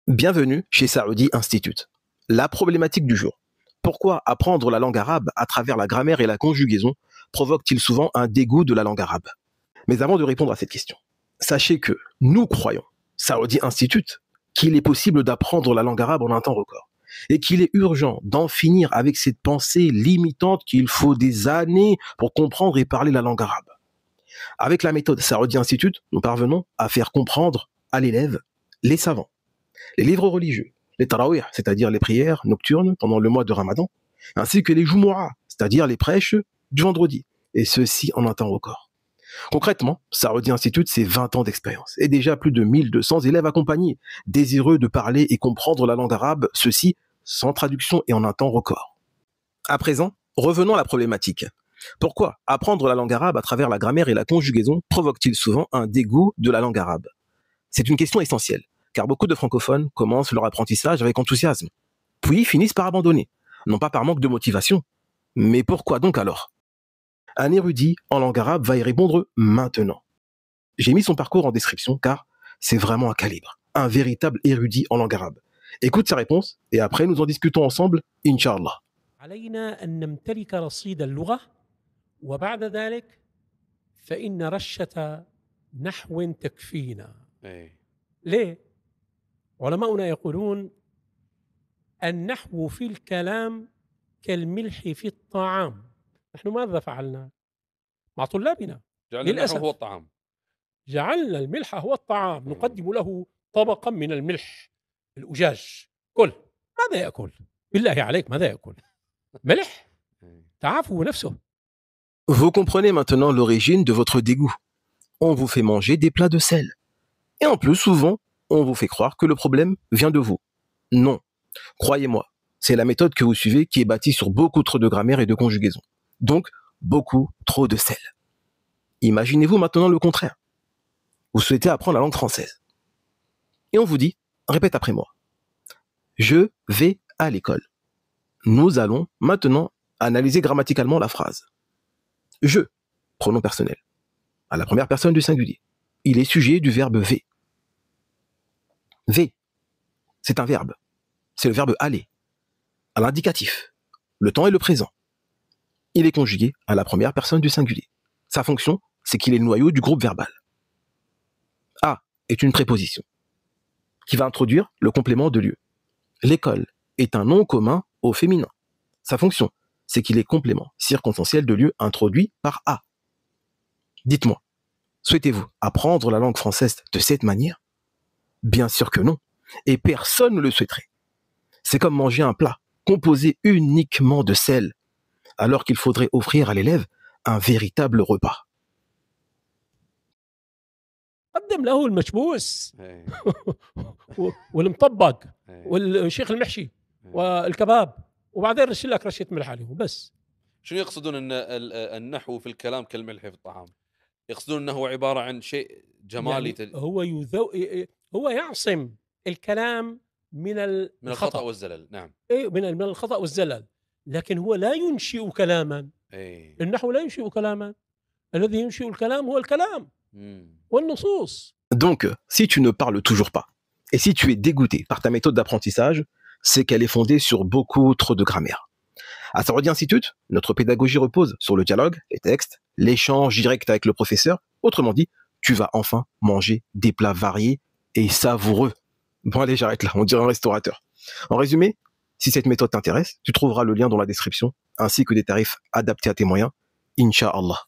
Bienvenue chez Saoudi Institute. La problématique du jour. Pourquoi apprendre la langue arabe à travers la grammaire et la conjugaison provoque-t-il souvent un dégoût de la langue arabe? Mais avant de répondre à cette question, sachez que nous croyons, Saoudi Institute, qu'il est possible d'apprendre la langue arabe en un temps record et qu'il est urgent d'en finir avec cette pensée limitante qu'il faut des années pour comprendre et parler la langue arabe. Avec la méthode Saoudi Institute, nous parvenons à faire comprendre à l'élève les savants, les livres religieux, les tarawih, c'est-à-dire les prières nocturnes pendant le mois de Ramadan, ainsi que les jumu'ah, c'est-à-dire les prêches du vendredi, et ceci en un temps record. Concrètement, Saoudi Institute, c'est 20 ans d'expérience et déjà plus de 1200 élèves accompagnés, désireux de parler et comprendre la langue arabe, ceci sans traduction et en un temps record. À présent, revenons à la problématique. Pourquoi apprendre la langue arabe à travers la grammaire et la conjugaison provoque-t-il souvent un dégoût de la langue arabe? C'est une question essentielle, car beaucoup de francophones commencent leur apprentissage avec enthousiasme, puis finissent par abandonner, non pas par manque de motivation. Mais pourquoi donc alors? Un érudit en langue arabe va y répondre maintenant. J'ai mis son parcours en description car c'est vraiment un calibre, un véritable érudit en langue arabe. Écoute sa réponse et après nous en discutons ensemble, Inch'Allah. علينا أن نمتلك رصيد اللغة وبعد ذلك فإن رشة نحو تكفينا. ليه؟ علماؤنا يقولون النحو في الكلام كالملح في الطعام. نحن ماذا فعلنا مع طلابنا؟ جعلنا الملح هو الطعام. جعلنا الملح هو الطعام، نقدم له طبقا من الملح الأجاج. كل ماذا يأكل؟ بالله عليك ماذا يأكل؟ ملح؟ تعافوا نفسه. Vous comprenez maintenant l'origine de votre dégoût. On vous fait manger des plats de sel. Et en plus, souvent, on vous fait croire que le problème vient de vous. Non. Croyez-moi, c'est la méthode que vous suivez qui est bâtie sur beaucoup trop de grammaire et de conjugaison. Donc, beaucoup trop de sel. Imaginez-vous maintenant le contraire. Vous souhaitez apprendre la langue française. Et on vous dit, répète après moi. Je vais à l'école. Nous allons maintenant analyser grammaticalement la phrase. Je, pronom personnel, à la première personne du singulier. Il est sujet du verbe V. V, c'est un verbe. C'est le verbe aller, à l'indicatif. Le temps est le présent. Il est conjugué à la première personne du singulier. Sa fonction, c'est qu'il est le noyau du groupe verbal. A est une préposition qui va introduire le complément de lieu. L'école est un nom commun au féminin. Sa fonction, c'est qu'il est complément circonstanciel de lieu introduit par A. Dites-moi, souhaitez-vous apprendre la langue française de cette manière? Bien sûr que non, et personne ne le souhaiterait. C'est comme manger un plat composé uniquement de sel, alors qu'il faudrait offrir à l'élève un véritable repas. قدم له المشبوس والمطبق والشيخ المحشي والكباب وبعدين رش لك رشه ملح عليهم بس. شنو يقصدون ان النحو في الكلام كالملح في الطعام؟ يقصدون انه عباره عن شيء جمالي يعني هو يعصم الكلام من الخطأ والزلل. نعم. من الخطأ والزلل، لكن هو لا ينشئ كلاما. النحو لا ينشئ كلاما، الذي ينشئ الكلام هو الكلام والنصوص. Donc, si tu ne parles toujours pas, et si tu es dégoûté par ta méthode d'apprentissage, c'est qu'elle est fondée sur beaucoup trop de grammaire. À Saoudi Institute, notre pédagogie repose sur le dialogue, les textes, l'échange direct avec le professeur. Autrement dit, tu vas enfin manger des plats variés et savoureux. Bon allez, j'arrête là, on dirait un restaurateur. En résumé, si cette méthode t'intéresse, tu trouveras le lien dans la description, ainsi que des tarifs adaptés à tes moyens. Inch'Allah.